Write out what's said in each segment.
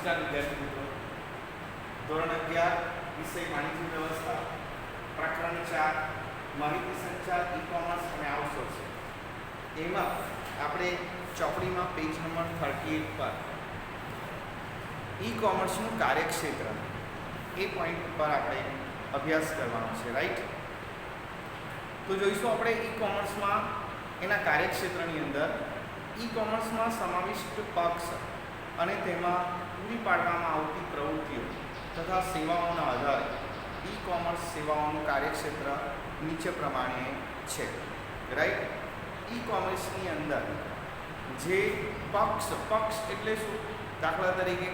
નમસ્કાર વિદ્યાર્થી મિત્રો, ધોરણ 11 વિષય વાણિજ્ય વ્યવસ્થા, પ્રકરણ 4 માહિતી સંચાર, ઈ-કોમર્સ અને આઉટસોર્સિંગ. એમાં આપણે ચોપડીમાં પેજ નંબર 38 પર ઈ-કોમર્સનું કાર્યક્ષેત્ર એ પોઈન્ટ પર આપણે અભ્યાસ કરવાનો છે, રાઈટ? તો જોઈશું આપણે ઈ-કોમર્સમાં એના કાર્યક્ષેત્રની અંદર ઈ-કોમર્સમાં સમાવિષ્ટ પક્ષ અને તેમાં પૂરી પાડવામાં આવતી પ્રવૃત્તિઓ તથા સેવાઓના આધારે ઈ-કોમર્સ સેવાઓનું કાર્યક્ષેત્ર નીચે પ્રમાણે છે, રાઈટ? ઈ-કોમર્સની અંદર જે પક્ષ એટલે શું? દાખલા તરીકે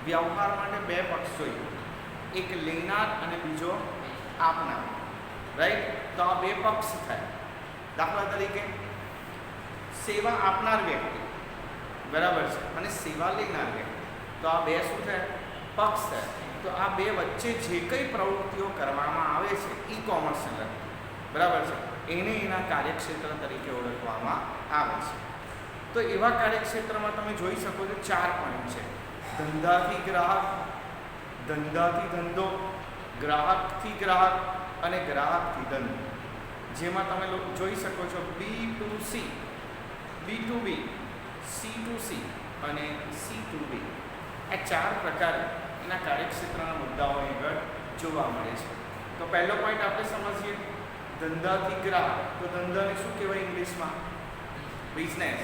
વ્યવહાર માટે બે પક્ષ જોઈએ, એક લેનાર અને બીજો આપનાર, રાઈટ? તો આ બે પક્ષ થાય. દાખલા તરીકે સેવા આપનાર વ્યક્તિ, બરાબર છે, અને સેવા લેનાર વ્યક્તિ, તો આ બે શું થાય? પક્ષ થાય. તો આ બે વચ્ચે જે કંઈ પ્રવૃત્તિઓ કરવામાં આવે છે ઈ-કોમર્સ અંદર, બરાબર છે, એને એના કાર્યક્ષેત્ર તરીકે ઓળખવામાં આવે છે. તો એવા કાર્યક્ષેત્રમાં તમે જોઈ શકો છો 4 પોઈન્ટ છે: ધંધાથી ગ્રાહક, ધંધાથી ધંધો, ગ્રાહકથી ગ્રાહક અને ગ્રાહકથી ધંધો. જેમાં તમે જોઈ શકો છો B2C, B2B, C2C અને C2B. આ 4 પ્રકાર એના કાર્યક્ષેત્રના મુદ્દાઓ આગળ જોવા મળે છે. તો પહેલો પોઈન્ટ આપણે સમજીએ, ધંધાથી ગ્રાહક. તો ધંધાને શું કહેવાય ઇંગ્લિશમાં? બિઝનેસ.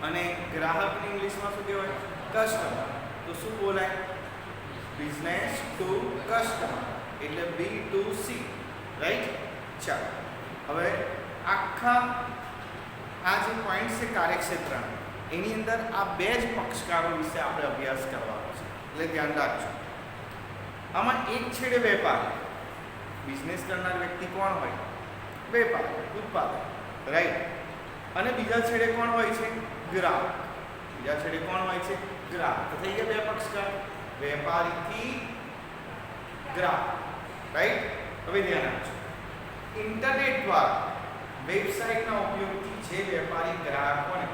અને ગ્રાહકને ઇંગ્લિશમાં શું કહેવાય? કસ્ટમર. તો શું બોલાય? બિઝનેસ ટુ કસ્ટમર, એટલે B2C, રાઈટ? ચાલો, હવે આખા આ જે પોઈન્ટ છે કાર્યક્ષેત્રના, એની અંદર આ બે જ પક્ષકારો વિશે આપણે અભ્યાસ કરવાનો છે, એટલે ધ્યાન રાખજો. આમાં એક છેડે વેપાર, બિઝનેસ કરનાર વ્યક્તિ કોણ હોય? વેપાર, ઉત્પાદક, રાઈટ? અને બીજા છેડે કોણ હોય છે? ગ્રાહક. બીજા છેડે કોણ હોય છે? ગ્રાહક. તો થઈ ગયા બે પક્ષકાર, વેપારીથી ગ્રાહક, રાઈટ? હવે ધ્યાન રાખજો, ઇન્ટરનેટ દ્વારા વેબસાઇટના ઉપયોગથી જે વેપારી ગ્રાહકોને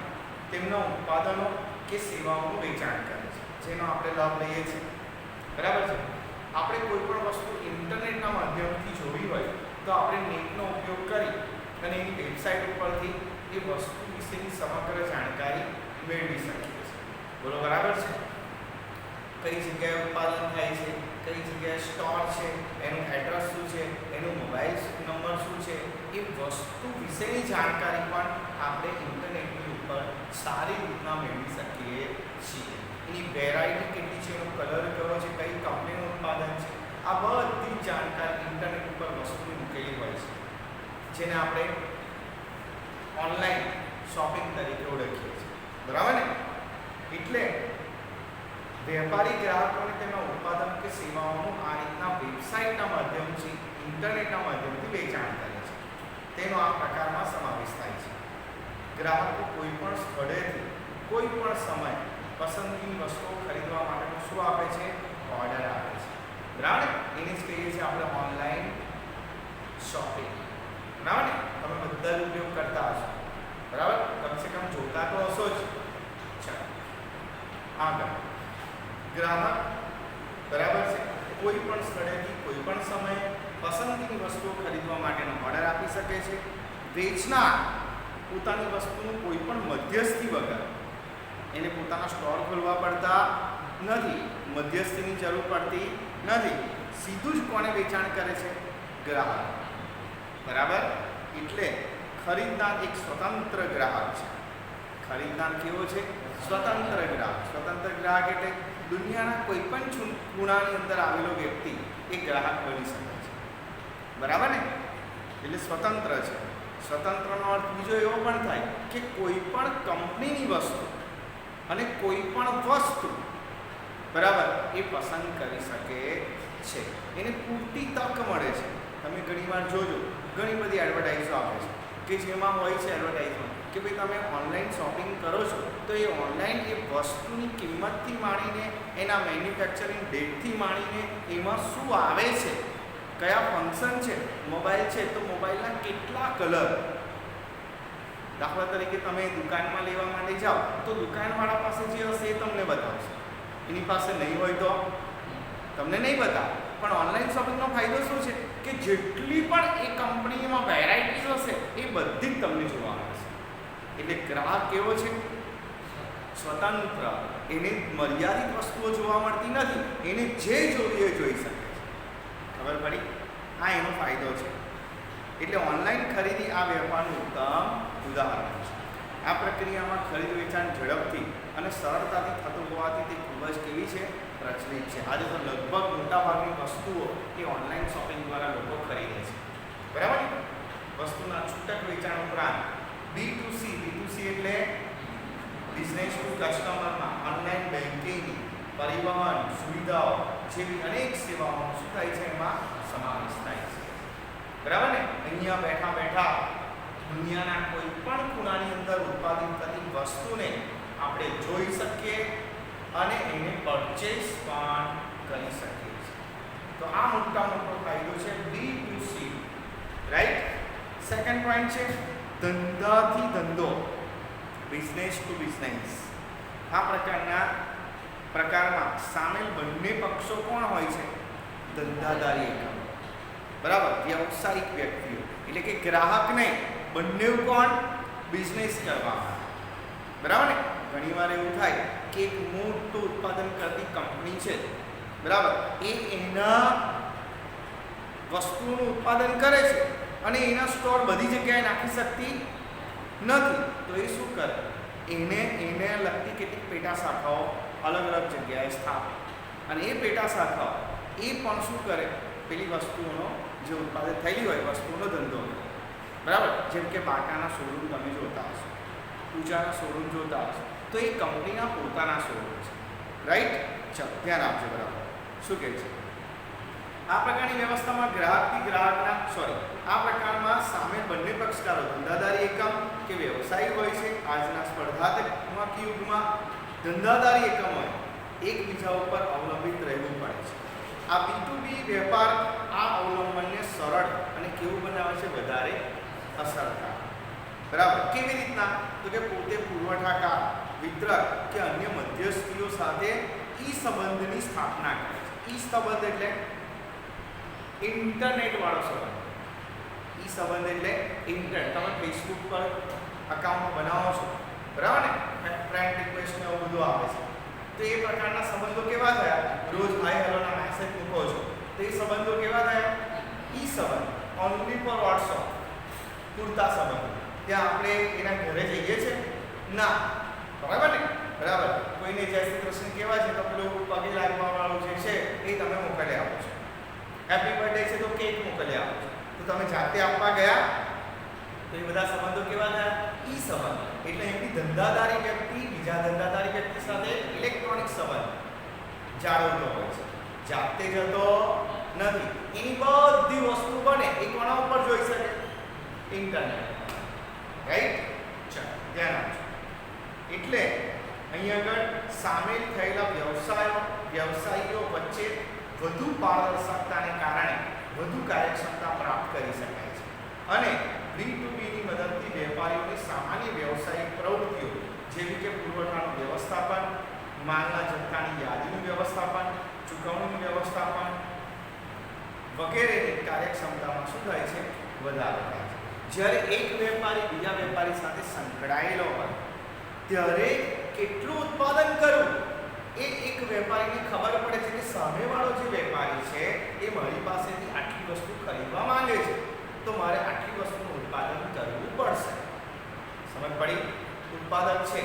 તેમના ઉત્પાદનો કે સેવાઓનું વેચાણ કરે છે, જેનો આપણે લાભ લઈએ છીએ, બરાબર છે. આપણે કોઈ પણ વસ્તુ ઇન્ટરનેટના માધ્યમથી જોવી હોય તો આપણે નેટનો ઉપયોગ કરી અને એની વેબસાઇટ ઉપરથી એ વસ્તુ વિશેની સમગ્ર જાણકારી મેળવી શકીએ છીએ. બોલો, બરાબર છે? કઈ જગ્યાએ ઉત્પાદન થાય છે, કઈ જગ્યાએ સ્ટોર છે, એનું એડ્રેસ શું છે, એનું મોબાઈલ નંબર શું છે, એ વસ્તુ વિશેની જાણકારી પણ આપણે ઇન્ટરનેટની ઉપર સારી રીતના મેળવી શકીએ છીએ. એની વેરાયટી કેટલી છે, એનો કલર કેવો છે, કઈ કંપનીનું ઉત્પાદન છે, આ બધી જાણકારી ઇન્ટરનેટ ઉપર વસ્તુની મૂકેલી હોય છે, જેને આપણે ઓનલાઈન શોપિંગ તરીકે ઓળખીએ છીએ, બરાબર ને? એટલે વેપારી ગ્રાહકોને તેમના ઉત્પાદન કે સેવાઓનું આ રીતના વેબસાઇટના માધ્યમથી, ઇન્ટરનેટના માધ્યમથી વેચાણ કરે છે, તેનો આ પ્રકારમાં સમાવેશ થાય છે. ગ્રાહકો કોઈ પણ સ્થળેથી કોઈ પણ સમય પસંદગીની વસ્તુઓ ખરીદવા માટેનો શું આપે છે? ઓર્ડર આપે છે, બરાબર? એને જ કહીએ છીએ આપણે ઓનલાઈન શોપિંગ, બરાબર ને? તમે બધા ઉપયોગ કરતા હશો, બરાબર? કમસે કમ જોતા તો હશો જ. ચાલો આગળ, ગ્રાહક, બરાબર છે, કોઈ પણ સ્થળેથી કોઈ પણ સમયે પસંદગીની વસ્તુઓ ખરીદવા માટેનો ઓર્ડર આપી શકે છે. વેચનાર પોતાની વસ્તુનું કોઈ પણ મધ્યસ્થી વગર એને પોતાના સ્ટોર ખોલવા પડતા નથી, મધ્યસ્થીની જરૂર પડતી નથી, સીધું જ કોને વેચાણ કરે છે? ગ્રાહક, બરાબર? એટલે ખરીદનાર એક સ્વતંત્ર ગ્રાહક છે. ખરીદનાર કેવો છે? સ્વતંત્ર ગ્રાહક. સ્વતંત્ર ગ્રાહક એટલે દુનિયાના કોઈ પણ ખૂણાની અંદર આવેલો વ્યક્તિ એ ગ્રાહક બની શકે છે, બરાબર ને? એટલે સ્વતંત્ર છે. સ્વતંત્રનો અર્થ બીજો એવો પણ થાય કે કોઈ પણ કંપનીની વસ્તુ અને કોઈ પણ વસ્તુ, બરાબર, એ પસંદ કરી શકે છે, એને પૂરતી તક મળે છે. તમે ઘણીવાર જોજો, ઘણી બધી એડવર્ટાઇઝો આપે છે કે જેમાં હોય છે એડવર્ટાઇઝમેન્ટ કે ભાઈ તમે ઓનલાઈન શોપિંગ કરો છો તો એ ઓનલાઈન એ વસ્તુની કિંમતથી માંડીને, એના મેન્યુફેક્ચરિંગ ડેટથી માંડીને, એમાં શું આવે છે, કયા ફંક્શન છે, મોબાઈલ છે તો મોબાઈલના કેટલા કલર, દાખલા તરીકે તમે દુકાનમાં લેવા માટે જાઓ તો દુકાનવાળા પાસે જે હશે એ તમને બતાવશે, એની પાસે નહીં હોય તો તમને નહીં બતાવે. પણ ઓનલાઈન શોપિંગનો ફાયદો શું છે કે જેટલી પણ એ કંપનીમાં વેરાયટીઝ હશે એ બધી જ તમને જોવા મળશે. એટલે ગ્રાહક કેવો છે? સ્વતંત્ર. એને મર્યાદિત વસ્તુઓ જોવા મળતી નથી. એને જે જોઈએ જોઈ શકે છે. ખબર પડી? આ એનો ફાયદો છે. એટલે ઓનલાઈન ખરીદી આ વેપારનું ઉત્તમ ઉદાહરણ છે. આ પ્રક્રિયામાં ખરીદ વેચાણ ઝડપથી અને સરળતાથી થતું હોવાથી તે ખૂબ જ કેવી છે? પ્રચલિત છે. આજે તો લગભગ મોટાભાગની વસ્તુઓ એ ઓનલાઈન શોપિંગ દ્વારા લોકો ખરીદે છે. બરાબર? વસ્તુના છૂટક વેચાણ ઉપરાંત B2C એટલે બિઝનેસ ટુ કસ્ટમરમાં ઓનલાઈન બેન્કિંગ, પરિવહન સુવિધાઓ જેવી અનેક સેવાઓનો શું થાય છે? એમાં સમાવેશ થાય છે. બરાબર ને? અહીંયા બેઠા બેઠા દુનિયાના કોઈ પણ ખૂણાની અંદર ઉત્પાદિત થતી વસ્તુને આપણે જોઈ શકીએ અને એને પરચેસ પણ કરી શકીએ છીએ. તો આ મોટો ફાયદો છે B2C, રાઈટ? સેકન્ડ પોઈન્ટ છે ધંધાથી ધંધો, બિઝનેસ ટુ બિઝનેસ. આ પ્રકારમાં સામેલ બંને પક્ષો કોણ હોય છે? ધંધાદારી એકમ. બરાબર? વ્યવસાયિક વ્યક્તિઓ એટલે કે ગ્રાહક નહીં, બંને કોણ? બિઝનેસ કરવામાં. બરાબર ને? ઘણીવાર એવું થાય કે એક મોટું ઉત્પાદન કરતી કંપની છે, બરાબર? એ એના વસ્તુનું ઉત્પાદન કરે છે અને એના સ્ટોર બધી જગ્યાએ નાખી શકતી નથી. તો એ શું કરે? એને લગતી કેટલીક પેટા શાખાઓ અલગ અલગ જગ્યાએ સ્થાપે અને એ પેટા શાખાઓ એ પણ શું કરે? પેલી વસ્તુઓનો જે ઉત્પાદન થયેલી હોય વસ્તુનો ધંધો. બરાબર? જેમ કે બાટાના શોરૂમ તમે જોતા હશો, પૂજાના શોરૂમ જોતા હશો, તો એ કંપનીના પોતાના શોરૂમ છે. રાઈટ? ચાલો ધ્યાન આપજો. બરાબર? શું કહે છે? આ પ્રકારની વ્યવસ્થામાં આ પ્રકારમાં સામે બંને પક્ષકારો ધંધાદારી એકમ કે વ્યવસાયી હોય છે. આજના સ્પર્ધાત્મક યુગમાં ધંધાદારી એકમોએ એકબીજા ઉપર અવલંબિત રહેવું પડે છે. આ B2B વેપાર આ અવલંબનને સરળ અને કેવું બનાવે છે? વધારે અસરકારક. બરાબર? કેવી રીતના? તો કે પોતે પુરવઠાકાર, વિતરક કે અન્ય મધ્યસ્થીઓ સાથે સંબંધની સ્થાપના કરે છે. સંબંધ એટલે ઇન્ટરનેટ વાળો સંબંધ. સંબંધ એટલે ઇન્ટરનેટ. તમે ફેસબુક પર અકાઉન્ટ બનાવો છો, બરાબર ને? ફ્રેન્ડ રિક્વેસ્ટ ને એવું બધું આવે છે. તો એ પ્રકારના સંબંધો કેવા થયા? રોજ હાય હેલોના મેસેજ મૂકો છો, તો એ સંબંધો કેવા થયા? સંબંધ. ઓનલી ફોર વોટ્સઅપ પૂરતા સંબંધો. ત્યાં આપણે એના ઘરે જઈએ છીએ ના, બરાબર ને? બરાબર? કોઈને જય શ્રી કૃષ્ણ કહેવા છે તો પેલું પગે લાગવા વાળું જે છે એ તમે મોકલી આપો છો. હેપી બર્થડે છે તો કેક મોકલી આપો છો. તો તમે જાતે આપવા ગયા તો એ બધા સંબંધો કેવા થયા? સંબંધ. એટલે એમની ધંધાદારી વ્યક્તિ બીજા ધંધાદારી વ્યક્તિ સાથે ઇલેક્ટ્રોનિક સંબંધ જાળવતો હોય છે, જાતે જતો નથી. એની બધી વસ્તુ બને એ કોના ઉપર જોઈ શકે? ઇન્ટરનેટ. રાઈટ? ચાલો ધ્યાન આપજો. એટલે અહીં આગળ સામેલ થયેલા વ્યવસાયીઓ વચ્ચે વધુ પારદર્શકતાને કારણે વધુ કાર્યક્ષમતા પ્રાપ્ત કરી શકાય છે અને B2Bની મદદથી વેપારીઓની સામાન્ય વ્યવસાયિક પ્રવૃત્તિઓ જેવી કે પુરવઠાનું વ્યવસ્થાપન, માલના જથ્થાની યાદીનું વ્યવસ્થાપન, ચૂકવણીનું વ્યવસ્થાપન વગેરેની કાર્યક્ષમતામાં શું થાય છે? વધારો થાય છે. જ્યારે એક વેપારી બીજા વેપારી સાથે સંકળાયેલો હોય ત્યારે કેટલું ઉત્પાદન કરવું એ એક વેપારીને ખબર પડે છે કે સામેવાળો જે વેપારી છે એ મારી પાસેથી આટલી વસ્તુ ખરીદવા માંગે છે, તો મારે આટલી વસ્તુનું ઉત્પાદન કરવું પડશે. સમજ પડી? ઉત્પાદક છે,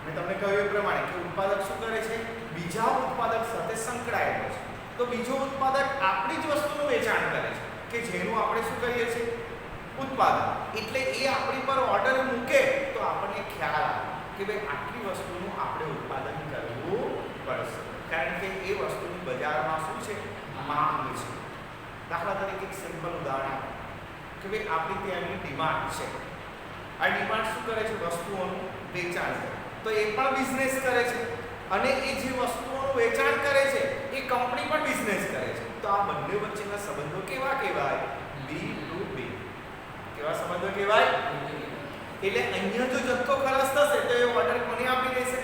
મેં તમને કહ્યું એ પ્રમાણે કે ઉત્પાદક શું કરે છે? બીજા ઉત્પાદક સાથે સંકળાયેલો છે. તો બીજો ઉત્પાદક આપણી જ વસ્તુનું વેચાણ કરે છે કે જેનું આપણે શું કરીએ છીએ? ઉત્પાદન. એટલે એ આપણી પર ઓર્ડર મૂકે તો આપણને ખ્યાલ આવે કે ભાઈ આટલી વસ્તુનું આપણે ઉત્પાદન કરવું પડશે, કારણ કે એ વસ્તુની બજારમાં શું છે? માંગ છે. દાખલા તરીકે એક સિમ્પલ ઉદાહરણ કે ભાઈ આપણી ત્યાંની ડિમાન્ડ છે. આ ડિમાન્ડ શું કરે છે? વસ્તુઓનું વેચાણ કરે. તો એ પણ બિઝનેસ કરે છે અને એ જે વસ્તુઓનું વેચાણ કરે છે એ કંપની પણ બિઝનેસ કરે છે. તો આ બંને વચ્ચેના સંબંધો કેવા કહેવાય? B2B. કેવા સંબંધો કહેવાય? એટલે અહીંયા જો જથ્થો ખલાસ થશે તો એ ઓર્ડર કોને આપી દેશે?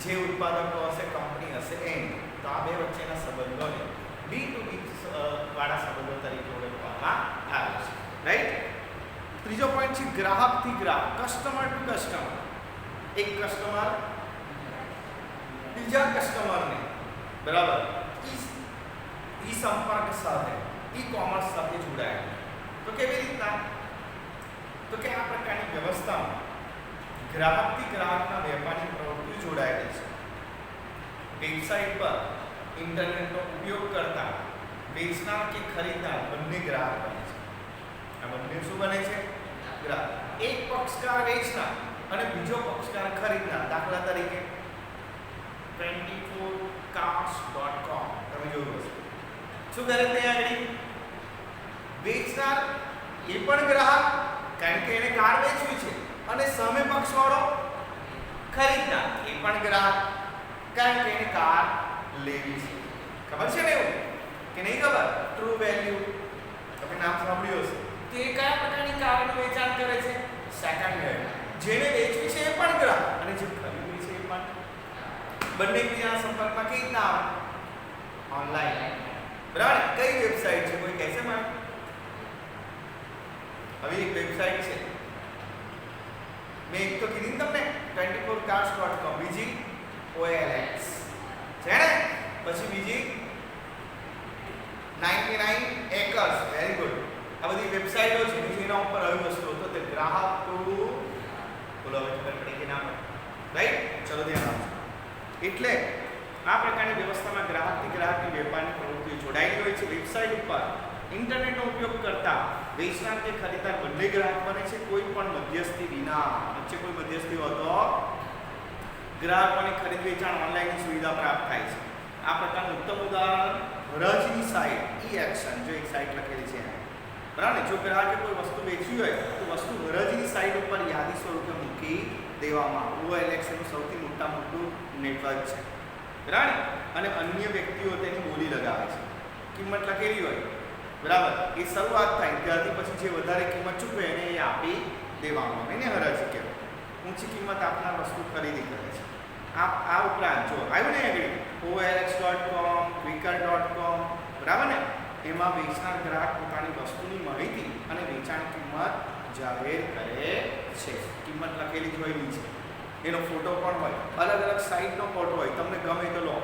જે ઉત્પાદકો હશે, કંપની હશે એની. તો આ બે વચ્ચેના સંબંધોને B2B વાળા સંબંધો તરીકે ઓળખવામાં આવે છે, રાઈટ. ત્રીજો પોઈન્ટ છે ગ્રાહકથી ગ્રાહક, કસ્ટમર ટુ કસ્ટમર. એક કસ્ટમર બીજા કસ્ટમરને બરાબર ઈ સંપર્ક સાથે, ઈ કોમર્સ સાથે જોડાયેલા. તો કેવી રીતના? તો કે આ પ્રકારની વ્યવસ્થામાં ગ્રાહકથી ગ્રાહકના વેપારની પ્રવૃત્તિઓ જોડાયેલી છે. વેબસાઇટ પર ઇન્ટરનેટનો ઉપયોગ કરતા વેચનાર કે ખરીદનાર બંને ગ્રાહક બને છે. આ બંને શું બને છે? ગ્રાહક. એક પક્ષકાર વેચનાર અને બીજો પક્ષકાર ખરીદનાર. દાખલા તરીકે 24cars.com તમે જોયું હશે. શું કરે ત્યાં આગળ? વેચનાર એ પણ ગ્રાહક, કારણ કે એને કાર વેચવી છે, અને સામે પક્ષવાળો ખરીદનાર એ પણ ગ્રાહક, કારણ કે એને કાર લેવી છે. ખબર છે ને એવું કે નહીં ખબર? ટ્રુ વેલ્યુ તમે નામ સાંભળ્યું હશે. તો એ કયા પ્રકારની કારનું વેચાણ કરે છે? Second hand. જેને વેચવી છે એ પણ ગ્રાહક અને જે ખરીદવી છે એ પણ. બંને એકબીજાના સંપર્કમાં કેવી રીતના આવે? ઓનલાઈન. બરાબર. કઈ વેબસાઇટ છે? કોઈ કહેશે મને? હવે એક વેબસાઇટ છે, મેં એક તો કીધી તમને 24cars.com, બીજી OLX છે ને, પછી બીજી 99 acres. Very good. આ બધી વેબસાઇટો છે જેના ઉપર આવી વસ્તુ તો તે ગ્રાહક ટુ બોલો હવે ખબર પડી કે ના પડે? રાઈટ. ચલો ધ્યાન આપજો. એટલે આ પ્રકારની વ્યવસ્થામાં ગ્રાહકથી ગ્રાહકની વેપારની પ્રવૃત્તિઓ જોડાયેલી હોય છે. વેબસાઇટ ઉપર ઇન્ટરનેટનો ઉપયોગ કરતા વેચનાર કે ખરીદનાર બંને ગ્રાહક બને છે, કોઈ પણ મધ્યસ્થી વિના. વચ્ચે કોઈ મધ્યસ્થી હોતો ગ્રાહકોને ખરીદ વેચાણ ઓનલાઈનની સુવિધા પ્રાપ્ત થાય છે. આ પ્રકારનું ઉત્તમ ઉદાહરણ હરાજીની સાઇટ ઈ-એક્શન. જો એક સાઇટ લખેલી છે બરાબર. જો ગ્રાહકે કોઈ વસ્તુ વેચવી હોય તો વસ્તુ હરાજીની સાઇટ ઉપર યાદી સ્વરૂપે મૂકી દેવામાં. OLX નું સૌથી મોટું નેટવર્ક છે બરાબર. અને અન્ય વ્યક્તિઓ તેની બોલી લગાવે છે. કિંમત લખેલી હોય બરાબર, એ શરૂઆત થાય ત્યારથી પછી જે વધારે કિંમત ચૂકવે એને એ આપી દેવામાં. એને હરાજી કહેવાય. ઊંચી કિંમત આપનાર વસ્તુ ખરીદી કરે છે. આ ઉપરાંત જો આવ્યું ને આગળ OLX.com, Quikr.com બરાબર ને, એમાં વેચનાર ગ્રાહક પોતાની વસ્તુની માહિતી અને વેચાણ કિંમત જાહેર કરે છે. કિંમત લખેલી જ હોય નીચે, એનો ફોટો પણ હોય, અલગ અલગ સાઇટનો ફોટો હોય, તમને ગમે તો લો.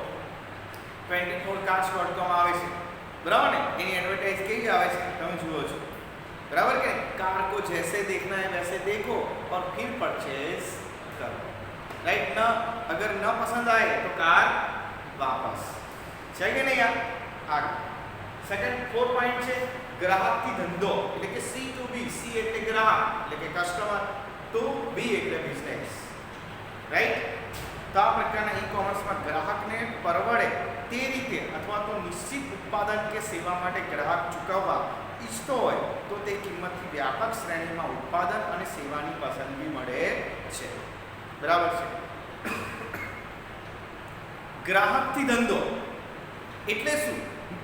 24cars.com આવે છે બરાબર ને, એની એડવર્ટાઇઝ કેવી આવે છે તમે જુઓ છો બરાબર કે કાર को जैसे देखना है वैसे देखो और फिर परचेज करो. राइट ना? अगर न पसंद आए तो कार वापस. છે કે નહીં યાર? આગળ સેકન્ડ 4 પોઈન્ટ છે ગ્રાહકથી ધંધો, એટલે કે C to B. C એટલે ગ્રાહક એટલે કે કસ્ટમર, to B એટલે બિઝનેસ. રાઈટ. તો આ પ્રકારના ઈ-કોમર્સમાં ગ્રાહકને પરવડે તે રીતે અથવા તો નિશ્ચિત ઉત્પાદન કે સેવા માટે ગ્રાહક ચૂકવવા ઈચ્છતો હોય તો તે કિંમતથી વ્યાપક શ્રેણીમાં ઉત્પાદન અને સેવાની પસંદગી મળે છે. બરાબર છે. ગ્રાહકથી ધંધો એટલે શું?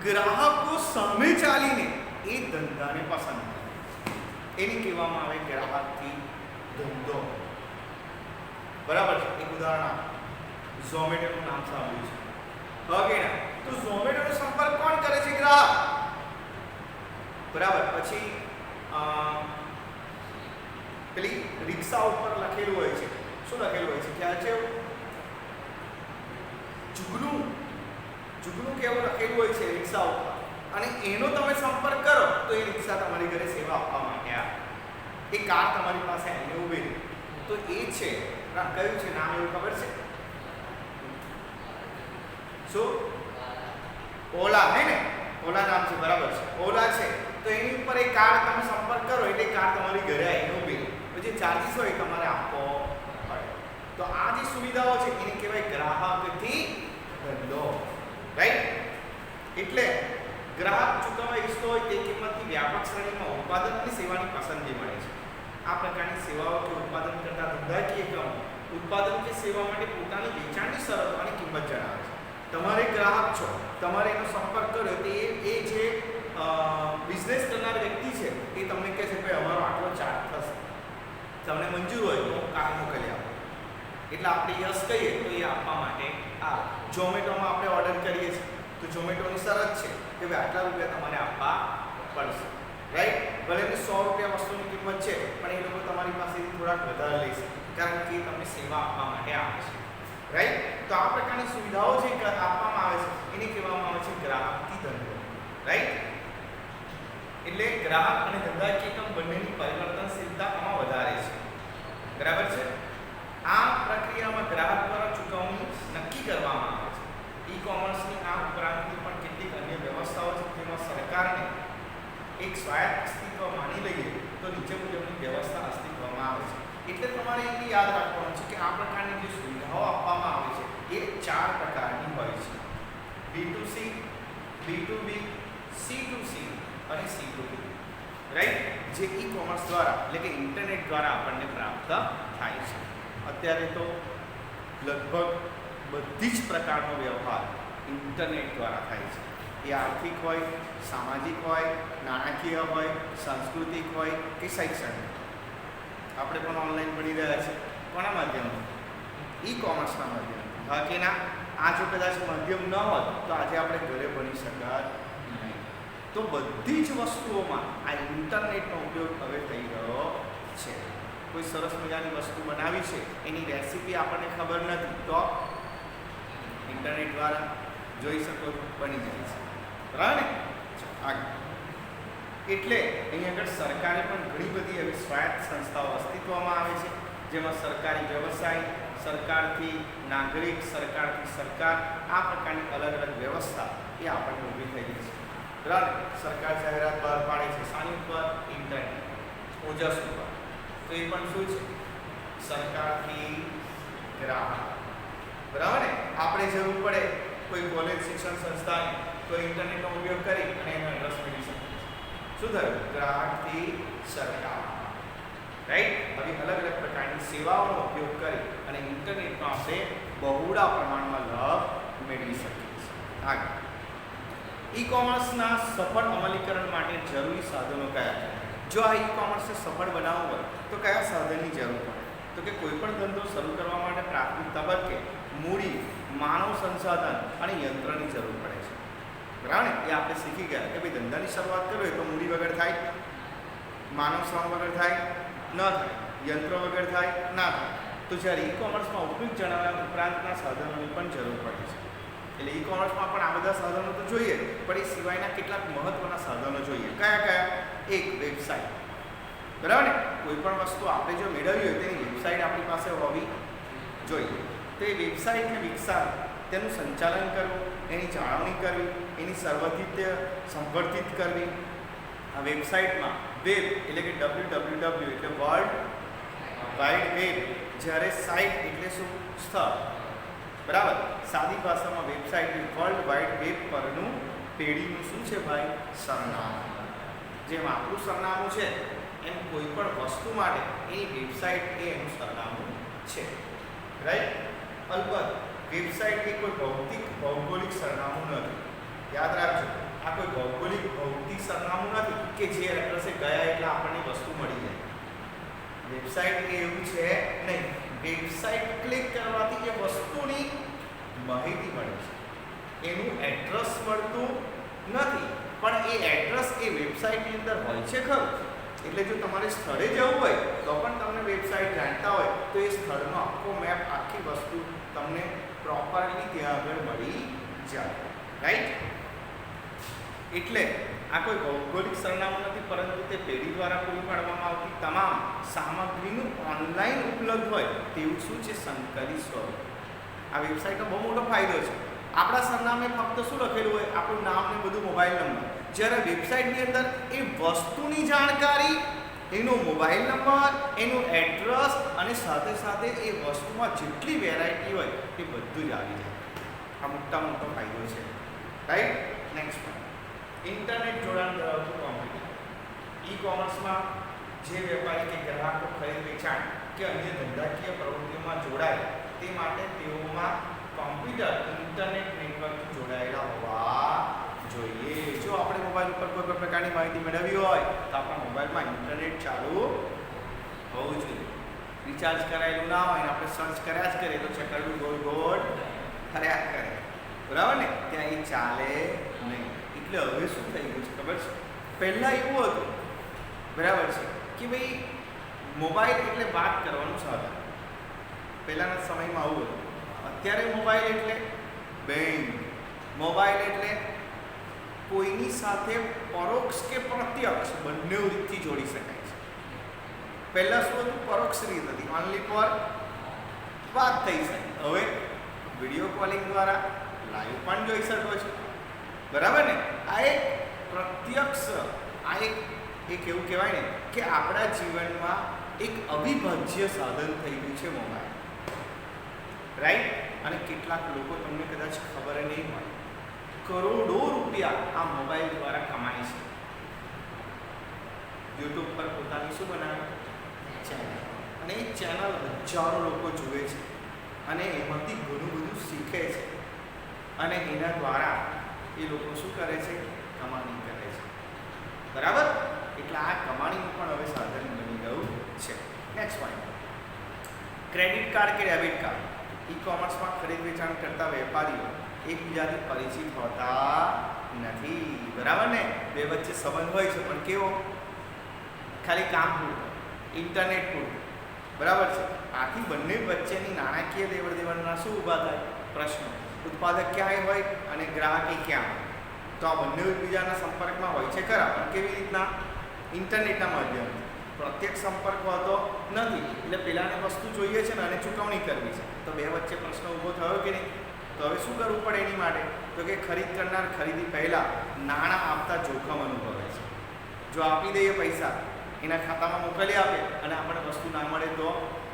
ગ્રાહકો સામે ચાલીને એ ધંધાને પસંદ કરે, એને કહેવામાં આવે ગ્રાહકથી ધંધો. બરાબર છે. એક ઉદાહરણ આપો. ઝોમેટોનું નામ સાંભળ્યું છે ઓકે ના? તો ઝોમેટોનો સંપર્ક કોણ કરે છે? ગ્રાહક. બરાબર. પછી પેલી રિક્ષા ઉપર લખેલું હોય છે, શું લખેલું હોય છે ખ્યાલ છે? જુગનું કેવું લખેલું હોય છે રિક્ષા ઉપર, અને એનો તમે સંપર્ક કરો તો એ રિક્ષા તમારી ઘરે સેવા આપવા માટે આવે. એ કાર તમારી પાસે આવીને ઊભી રહે. તો એ છે કયું છે નામ એવું ખબર છે? શું? ઓલા હે ને? ઓલા નામ છે બરાબર છે. ઓલા છે તો એની ઉપર એક કાર તમે સંપર્ક કરો એટલે કાર તમારી ઘરે આવીને ઊભી રહે. પછી ચાર્જીસ હોય તમારે આપવો પડે. તો આ જે સુવિધાઓ છે એને કહેવાય ગ્રાહકથી ધંધો. રાઈટ. એટલે ગ્રાહક ચૂકવવા ઈચ્છતો હોય તે કિંમતથી વ્યાપક શ્રેણીમાં ઉત્પાદન અને સેવાની પસંદગી મળે છે. આ પ્રકારની સેવાઓ કે ઉત્પાદન કરતા ધંધાકીય એકમો ઉત્પાદન કે સેવા માટે પોતાની વેચાણની શરતો અને કિંમત જણાવે છે. તમારે ગ્રાહક છો, તમારે એનો સંપર્ક કર્યો તો એ જે બિઝનેસ કરનાર વ્યક્તિ છે એ તમને કહે છે ભાઈ અમારો આટલો ચાર્જ થશે, તમને મંજૂર હોય તો હું કાર મોકલી આપું. એટલે આપણે યસ કહીએ તો એ આપવા માટે આ ઝોમેટોમાં આપણે ઓર્ડર કરીએ છીએ તો ઝોમેટોની શરત છે કે ભાઈ આટલા રૂપિયા તમારે આપવા પડશે, રાઈટ? ભલે કે 100 રૂપિયા વસ્તુની કિંમત છે પણ એ લોકો તમારી પાસેથી થોડાક વધારે લેશે કારણ કે તમને સેવા આપવા માટે આવે છે, રાઈટ? તો આ પ્રકારની સુવિધાઓ જે આપવામાં આવે છે એને કહેવામાં આવે છે ગ્રાહકથી ધંધો, રાઈટ? એટલે ગ્રાહક અને ધંધાકીય એકમ બંનેની પરિવર્તનશીલતા આમાં વધારે છે, બરાબર છે? આ પ્રક્રિયામાં ગ્રાહક દ્વારા ચૂકવણી નક્કી કરવામાં આવે છે. ઈ કોમર્સની આ ઉપરાંતની પણ કેટલીક અન્ય વ્યવસ્થાઓ છે જેમાં સરકારને એક સ્વાયત્ત અસ્તિત્વ માની લઈએ તો નીચે મુજબની વ્યવસ્થા અસ્તિત્વમાં આવે છે. એટલે તમારે એ યાદ રાખવાનું છે કે આ પ્રકારની જે સુવિધાઓ આપવામાં આવે છે એ 4 પ્રકારની હોય છે: B2C, B2B, C2C અને C2B, રાઈટ? જે ઈ કોમર્સ દ્વારા એટલે કે ઇન્ટરનેટ દ્વારા આપણને પ્રાપ્ત થાય છે. અત્યારે તો લગભગ બધી જ પ્રકારનો વ્યવહાર ઇન્ટરનેટ દ્વારા થાય છે. એ આર્થિક હોય, સામાજિક હોય, નાણાકીય હોય, સાંસ્કૃતિક હોય કે શૈક્ષણિક. આપણે પણ ઓનલાઈન ભણી રહ્યા છીએ. કોના માધ્યમથી? ઈ કોમર્સના માધ્યમથી. બાકીના આ જો કદાચ માધ્યમ ન હોત તો આજે આપણે ઘરે ભણી શકત નહીં. તો બધી જ વસ્તુઓમાં આ ઇન્ટરનેટનો ઉપયોગ હવે થઈ રહ્યો છે. કોઈ સરસ મજાની વસ્તુ બનાવી છે એની રેસીપી આપણને ખબર નથી તો ઇન્ટરનેટ દ્વારા જોઈ શકો છો, બની જાય છે, બરાબર ને? આગળ એટલે અહીં આગળ સરકારે પણ ઘણી બધી એવી સ્વાયત્ત સંસ્થાઓ અસ્તિત્વમાં આવે છે જેમાં સરકારી વ્યવસાય, સરકારથી નાગરિક, સરકારથી સરકાર, આ પ્રકારની અલગ અલગ વ્યવસ્થા એ આપણને ઊભી થઈ ગઈ છે, બરાબર? સરકાર જાહેરાત બહાર પાડે છે શાની ઉપર? ઇન્ટરનેટ, ઓજસ ઉપર. તો એ પણ શું છે? સરકારથી ગ્રાહક, બરાબર ને? આપણે જરૂર પડે કોઈ કોલેજ, શિક્ષણ સંસ્થાની તો ઇન્ટરનેટનો ઉપયોગ કરી અને એનો એડ્રેસ મેળવી શકીએ. શું થયું? ગ્રાહકથી સરકાર, રાઈટ? આવી અલગ અલગ પ્રકારની સેવાઓનો ઉપયોગ કરી અને ઇન્ટરનેટનો આપણે બહોળા પ્રમાણમાં લાભ મેળવી શકીએ છીએ. આગળ ઈ કોમર્સના સફળ અમલીકરણ માટે જરૂરી સાધનો કયા? જો આ ઈ કોમર્સને સફળ બનાવવું હોય તો કયા સાધનની જરૂર પડે? તો કે કોઈ પણ ધંધો શરૂ કરવા માટે પ્રાથમિક તબક્કે મૂડી, માનવ સંસાધન અને યંત્રની જરૂર પડે છે, બરાબર ને? એ આપણે શીખી ગયા કે ભાઈ ધંધાની શરૂઆત કરવી હોય તો મૂડી વગર થાય, માનવ શ્રમ વગર થાય ન થાય, યંત્ર વગર થાય ના થાય. તો જ્યારે ઈ કોમર્સમાં ઉપયુક્ત જણાવ્યા ઉપરાંતના સાધનોની પણ જરૂર પડે છે. એટલે ઈ કોમર્સમાં પણ આ બધા સાધનો તો જોઈએ પણ એ સિવાયના કેટલાક મહત્વના સાધનો જોઈએ. કયા કયા? એક, વેબસાઇટ, બરાબર ને? કોઈ પણ વસ્તુ આપણે જો મેળવવી હોય તેની વેબસાઇટ આપણી પાસે હોવી જોઈએ. તો એ વેબસાઇટને વિકસાવી, તેનું સંચાલન કરવું, એની જાળવણી કરવી, એની સંવર્ધિત કરવી. આ વેબસાઇટમાં વેબ એટલે કે www એટલે વર્લ્ડ વાઇડ વેબ, જ્યારે સાઇટ એટલે શું? સ્થળ, બરાબર? સાદી ભાષામાં વેબસાઇટ વર્લ્ડ વાઇડ વેબ પરનું પેઢીનું શું છે ભાઈ? સરનામું. જેમ આપણું સરનામું છે એમ કોઈ પણ વસ્તુ માટે એની વેબસાઇટ એ એનું સરનામું છે, રાઈટ? અલબત્ત વેબસાઇટ એ કોઈ ભૌગોલિક સરનામું નથી. યાદ રાખજો, આ કોઈ ભૌતિક સરનામું નથી કે જે એડ્રેસે ગયા એટલે આપણને વસ્તુ મળી જાય. વેબસાઇટ એ એવું છે નહીં. વેબસાઇટ ક્લિક કરવાથી એ વસ્તુની માહિતી મળે છે, એનું એડ્રેસ મળતું નથી, પણ એ એડ્રેસ એ વેબસાઇટની અંદર હોય છે ખરું. એટલે જો તમારે સ્થળે જવું હોય તો પણ તમને વેબસાઇટ જાણતા હોય તો એ સ્થળનો આખો મેપ, આખી વસ્તુ તમને પ્રોપરલી ત્યાં આગળ મળી જાય, રાઈટ? એટલે આ કોઈ ભૌગોલિક સરનામું નથી પરંતુ તે પેઢી દ્વારા પૂરી પાડવામાં આવતી તમામ સામગ્રીનું ઓનલાઈન ઉપલબ્ધ હોય તેવું શું છે? સંકલિત સ્વરૂપ. આ વેબસાઇટનો બહુ મોટો ફાયદો છે. આપણા સરનામે ફક્ત શું લખેલું હોય? આપણું નામ ને બધું, મોબાઈલ નંબર. જ્યારે વેબસાઇટની અંદર એ વસ્તુની જાણકારી, એનો મોબાઈલ નંબર, એનું એડ્રેસ અને સાથે સાથે એ વસ્તુમાં જેટલી વેરાયટી હોય એ બધું જ આવી જાય. આ મોટો ફાયદો છે, રાઈટ? નેક્સ્ટ પોઈન્ટ, ઇન્ટરનેટ જોડાણ ધરાવતું કોમ્પ્યુટર. ઈ કોમર્સમાં જે વેપારી કે ગ્રાહકો ખરીદ વેચાણ કે અન્ય ધંધાકીય પ્રવૃત્તિઓમાં જોડાય તે માટે તેઓમાં કોમ્પ્યુટર ઇન્ટરનેટ નેટવર્કથી જોડાયેલા હોવા જોઈએ. જો આપણે મોબાઈલ ઉપર કોઈ પણ પ્રકારની માહિતી મેળવવી હોય તો આપણા મોબાઈલમાં ઇન્ટરનેટ ચાલુ હોવું જોઈએ. રિચાર્જ કરાયેલું ના હોય ને આપણે સર્ચ કર્યા જ કરીએ તો ચકરડું ગોળ ગોળ ફર્યા કરે, બરાબર ને, ત્યાં એ ચાલે નહીં. એટલે હવે શું થઈ ગયું છે ખબર છે? પહેલાં એવું હતું, બરાબર છે, કે ભાઈ મોબાઈલ એટલે વાત કરવાનું સાધન. પહેલાંના સમયમાં આવું હતું. અત્યારે મોબાઈલ એટલે બેંક, મોબાઈલ એટલે કોઈની સાથે પરોક્ષ કે પ્રત્યક્ષ બંને રીતથી જોડી શકાય છે. પહેલાં શું હતું? પરોક્ષ રીત હતી, ઓનલી ફોર વાત થઈ શકે. હવે વિડીયો કોલિંગ દ્વારા લાઈવ પણ જોઈ શકો છો, બરાબર ને. આ એક પ્રત્યક્ષ, આ એક એવું કહેવાય ને કે આપણા જીવનમાં એક અવિભાજ્ય સાધન થઈ ગયું છે મોબાઈલ, રાઈટ. અને કેટલાક લોકો, તમને કદાચ ખબર નહીં હોય, કરોડો રૂપિયા આ મોબાઈલ દ્વારા કમાય છે. યુટ્યુબ પર પોતાની શું બનાવે? ચેનલ. અને એ ચેનલ હજારો લોકો જુએ છે અને એમાંથી ઘણું બધું શીખે છે અને એના દ્વારા એ લોકો શું કરે છે? કમાણી કરે છે, બરાબર. એટલે આ કમાણીનું પણ હવે સાધન બની ગયું છે. નેક્સ્ટ પોઈન્ટ, ક્રેડિટ કાર્ડ કે ડેબિટ કાર્ડ. ઈ કોમર્સમાં ખરીદ વેચાણ કરતા વેપારીઓ એકબીજાથી પરિચિત હોતા નથી, બરાબર ને. બે વચ્ચે સંબંધ હોય છે પણ કેવો? ખાલી કામ પૂરતો, ઇન્ટરનેટ પૂરતો, બરાબર છે. આથી બંને વચ્ચેની નાણાકીય લેવડ દેવડના શું ઊભા થાય? પ્રશ્નો. ઉત્પાદક ક્યાંય હોય અને ગ્રાહકે ક્યાં હોય? તો આ બંને એકબીજાના સંપર્કમાં હોય છે ખરા, પણ કેવી રીતના? ઇન્ટરનેટના માધ્યમથી. પ્રત્યક્ષ સંપર્ક હોતો નથી. એટલે પેલાને વસ્તુ જોઈએ છે ને અને ચૂકવણી કરવી છે, તો બે વચ્ચે પ્રશ્ન ઊભો થયો કે નહીં? તો હવે શું કરવું પડે એની માટે? તો કે ખરીદ કરનાર ખરીદી પહેલાં નાણાં આપતા જોખમ અનુભવે છે. જો આપી દઈએ પૈસા, એના ખાતામાં મોકલી આપે અને આપણને વસ્તુ ના મળે તો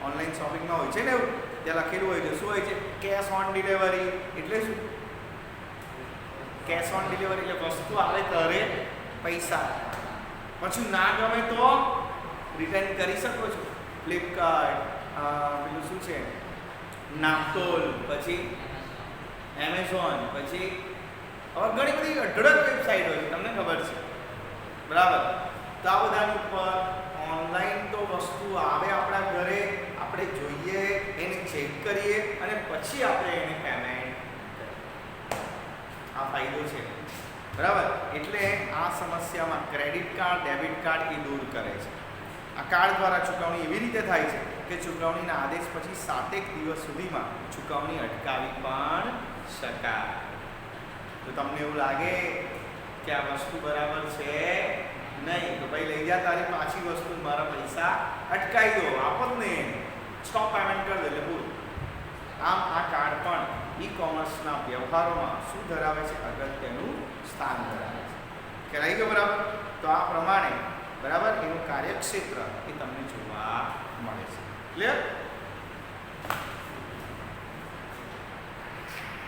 ઓનલાઈન શોપિંગમાં હોય છે ને એવું, ત્યાં લખેલું હોય છે, શું હોય છે? Cash on delivery. એટલે શું? કેશ ઓન ડિલિવરી એટલે વસ્તુ આવે ત્યારે પૈસા, પછી ના ગમે તો રિટર્ન કરી શકો છો. ફ્લિપકાર્ટ, પેલું શું છે, નાપતોલ, પછી એમેઝોન, પછી હવે ઘણી બધી અઢળક વેબસાઇટ હોય છે, તમને ખબર છે, બરાબર. તો આ બધાની ઉપર ઓનલાઈન તો વસ્તુ આવે આપણા ઘરે, આપણે જોઈએ, એને ચેક કરીએ અને પછી આપણે એને પેમેન્ટ કરીએ. આ ફાયદો છે, બરાબર. એટલે આ સમસ્યામાં ક્રેડિટ કાર્ડ, ડેબિટ કાર્ડ એ દૂર કરે છે. આ કાર્ડ દ્વારા ચૂકવણી એવી રીતે થાય છે કે ચૂકવણીના આદેશ પછી 7 દિવસ સુધીમાં ચૂકવણી અટકાવી પણ શકાય. તો તમને એવું લાગે કે આ વસ્તુ બરાબર છે નહીં, તો ભાઈ લઈ જા તારી પાછી વસ્તુ, મારા પૈસા અટકાવી દો, આપો જ નહીં, સ્ટોપ પેમેન્ટ કરી દો, એટલે પૂરું. આમ આ કાર્ડ પણ ઈ કોમર્સના વ્યવહારોમાં શું ધરાવે છે? અગત્યનું સ્થાન ધરાવે છે. ખ્યાલ આવી ગયો, બરાબર. તો આ પ્રમાણે, બરાબર, એનું કાર્યક્ષેત્ર એ તમને જોવા મળે છે. ક્લિયર?